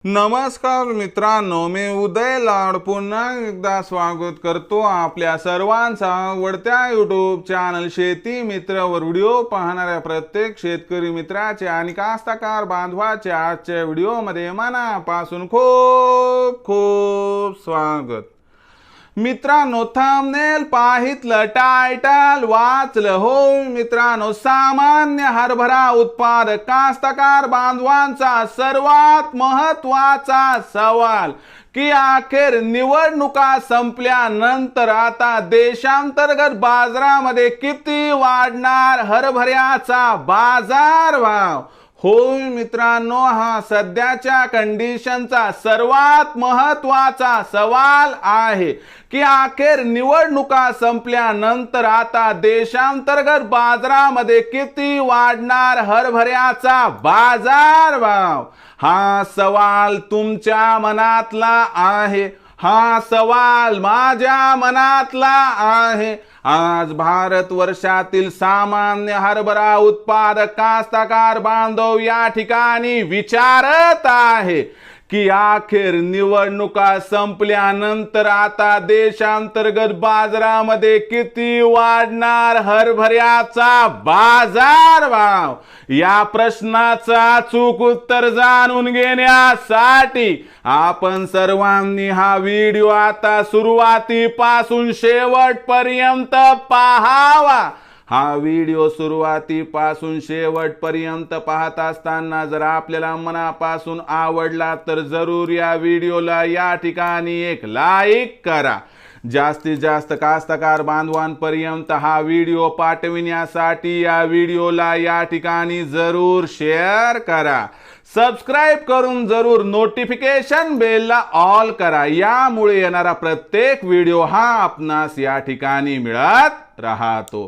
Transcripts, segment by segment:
नमस्कार मित्रांनो, मी उदय लाड पुन्हा एकदा स्वागत करतो आपल्या सर्वांचा आवडत्या यूट्यूब चॅनल शेती मित्रवर व्हिडिओ पाहणाऱ्या प्रत्येक शेतकरी मित्राचे आणि कास्तकार बांधवाचे आजच्या व्हिडिओमध्ये मनापासून खूप खूप स्वागत। मित्रांनो, थंबनेल पाहितलं, टायटल वाचलं हो मित्रांनो, सामान्य हरभरा उत्पादक कास्तकार बांधवांचा सर्वात महत्त्वाचा सवाल की अखेर निवडणुका संपल्यानंतर आता देशांतर्गत बाजारामध्ये किती वाढणार हरभऱ्याचा बाजारभाव। होय मित्रांनो, हा सध्याच्या कंडिशनचा सर्वात महत्त्वाचा सवाल आहे की अखेर निवडणुका संपल्यानंतर आता देशांतर्गत बाजारामध्ये किती वाढणार हरभऱ्याचा बाजारभाव। हा सवाल तुमच्या मनातला आहे, हा सवाल माझ्या मनातला आहे। आज भारतवर्षातील सामान्य हरभरा उत्पादक कास्तकार बांधव या ठिकाणी विचारत आहे की अखेर निवडणुका संपल्यानंतर आता देशांतर्गत बाजारामध्ये किती वाढणार हरभऱ्याचा बाजारभाव। या प्रश्नाचं अचूक उत्तर जाणून घेण्यासाठी आपण सर्वांनी हा व्हिडिओ आता सुरुवातीपासून शेवटपर्यंत पाहावा। हा व्हिडिओ सुरुवातीपासून शेवटपर्यंत पाहत असताना जर आपल्याला मनापासून आवडला तर जरूर या व्हिडिओला या ठिकाणी एक लाईक करा। जास्तीत जास्त कास्तकार बांधवांपर्यंत हा व्हिडिओ पाठविण्यासाठी या व्हिडिओला या ठिकाणी जरूर शेअर करा। सबस्क्राइब करून जरूर नोटिफिकेशन बेलला ऑल करा, यामुळे येणारा प्रत्येक व्हिडिओ हा आपणास या ठिकाणी मिळत राहतो।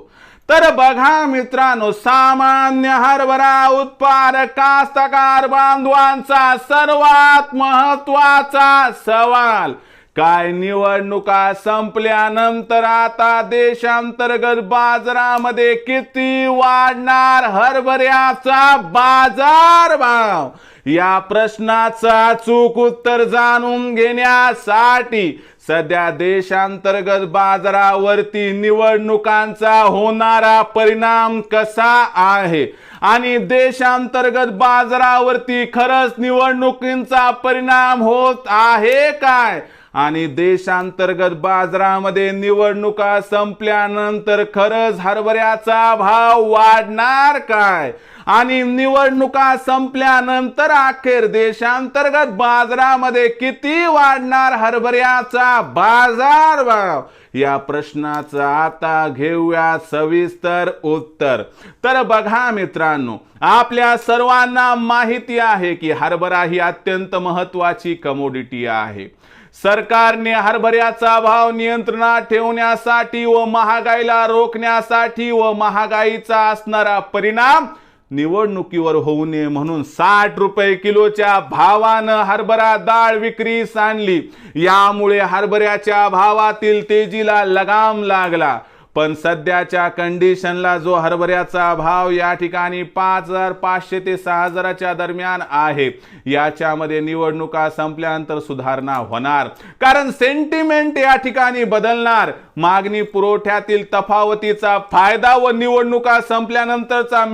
तर बघा मित्रांनो, सामान्य हरभरा उत्पादक कास्तकार बांधवांचा सर्वात महत्त्वाचा सवाल काय निवडणुका संपल्यानंतर आता देशांतर्गत बाजारामध्ये किती वाढणार हरभऱ्याचा बाजारभाव। या प्रश्नाचं अचूक उत्तर जाणून घेण्यासाठी सध्या देशांतर्गत बाजारावरती निवडणुकांचा होणारा परिणाम कसा आहे आणि देशांतर्गत बाजारावरती खरंच निवडणुकींचा परिणाम होत आहे काय आणि देशांतर्गत बाजारामध्ये निवडणुका संपल्यानंतर खरंच हरभऱ्याचा भाव वाढणार काय आणि निवडणुका संपल्यानंतर अखेर देशांतर्गत बाजारामध्ये किती वाढणार हरभऱ्याचा बाजारभाव। या प्रश्नाचं आता घेऊया सविस्तर उत्तर। तर बघा मित्रांनो, आपल्या सर्वांना माहिती आहे की हरभरा ही अत्यंत महत्त्वाची कमोडिटी आहे। सरकारने हरभऱ्याचा भाव नियंत्रणात ठेवण्यासाठी व महागाईला रोखण्यासाठी व महागाईचा असणारा परिणाम निवडणुकीवर होऊ नये म्हणून 60 रुपये किलोच्या भावानं हरभरा डाळ विक्रीस आणली। यामुळे हरभऱ्याच्या भावातील तेजीला लगाम लागला। पण सध्याच्या कंडिशनला जो हरभऱ्याचा भाव या ठिकाणी 5,500 ते 6,000च्या दरम्यान आहे, याच्यामध्ये निवडणुका संपल्यानंतर सुधारणा होणार, कारण सेंटिमेंट या ठिकाणी बदलणार। मागणी पुरवठ्यातील तफावतीचा फायदा व निवडणुका संपल्यानंतरचा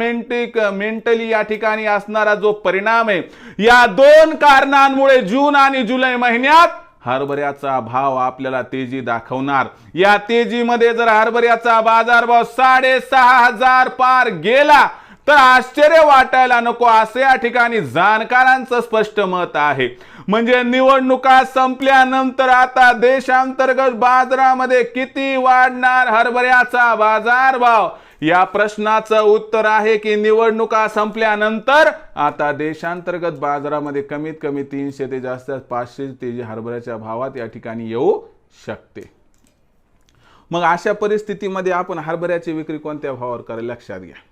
मेंटली या ठिकाणी असणारा जो परिणाम आहे, या दोन कारणांमुळे जून आणि जुलै महिन्यात हरभऱ्याचा भाव आपल्याला तेजी दाखवणार। या तेजीमध्ये जर हरभऱ्याचा बाजारभाव 6,500 पार गेला तर आश्चर्य वाटायला नको, असे या ठिकाणी जाणकारांचं स्पष्ट मत आहे। म्हणजे निवडणुका संपल्यानंतर आता देशांतर्गत बाजारामध्ये किती वाढणार हरभऱ्याचा बाजारभाव। या प्रश्नाचं उत्तर आहे की निवडणुका संपल्यानंतर आता देशांतर्गत बाजारामध्ये कमीत कमी 300 ते जास्त 500 तेजी हरभऱ्याच्या भावात या ठिकाणी येऊ शकते। मग अशा परिस्थितीमध्ये आपण हरभऱ्याची विक्री कोणत्या भावावर करायला लक्षात घ्या।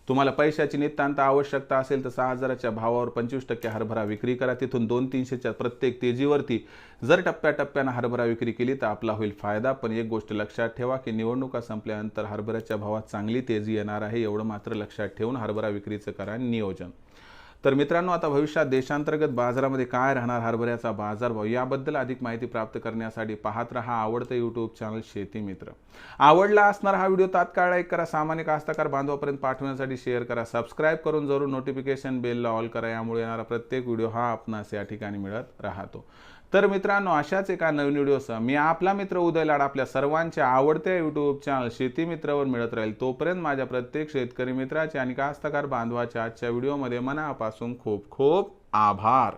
तुम्हाला पैशाची नितांत आवश्यकता असेल तर 6,000च्या भावावर 25% हरभरा विक्री करा। तिथून 200-300च्या प्रत्येक तेजीवरती जर टप्प्याटप्प्याने हरभरा विक्री केली तर आपला होईल फायदा। पण एक गोष्ट लक्षात ठेवा की निवडणुका संपल्यानंतर हरभऱ्याच्या भावात चांगली तेजी येणार आहे, एवढं मात्र लक्षात ठेवून हरभरा विक्रीचं करा नियोजन। तर मित्रांनो, आता भविष्यात देशांतर्गत बाजारामध्ये काय राहणार हरभऱ्याचा बाजारभाव याबद्दल अधिक माहिती प्राप्त करण्यासाठी पाहत रहा आवडतं यूट्यूब चॅनल शेती मित्र. आवडला असणारा हा व्हिडिओ तात्काळ लाईक करा, सामान्य कास्तकार बांधवापर्यंत पाठवण्यासाठी शेअर करा, सबस्क्राईब करून जरूर नोटिफिकेशन बेलला ऑल करा. यामुळे येणारा प्रत्येक व्हिडिओ हा आपणास या ठिकाणी मिळत राहतो. तर मित्रांनो, अशाच एका नवीन व्हिडिओसह मी आपला मित्र उदय लाड आपल्या सर्वांच्या आवडत्या यूट्यूब चॅनल शेती मित्रावर मिळत राहील. तोपर्यंत माझ्या प्रत्येक शेतकरी मित्राचे आणि कास्तकार बांधवाच्या आजच्या व्हिडिओमध्ये मनापासून खूप खूप आभार.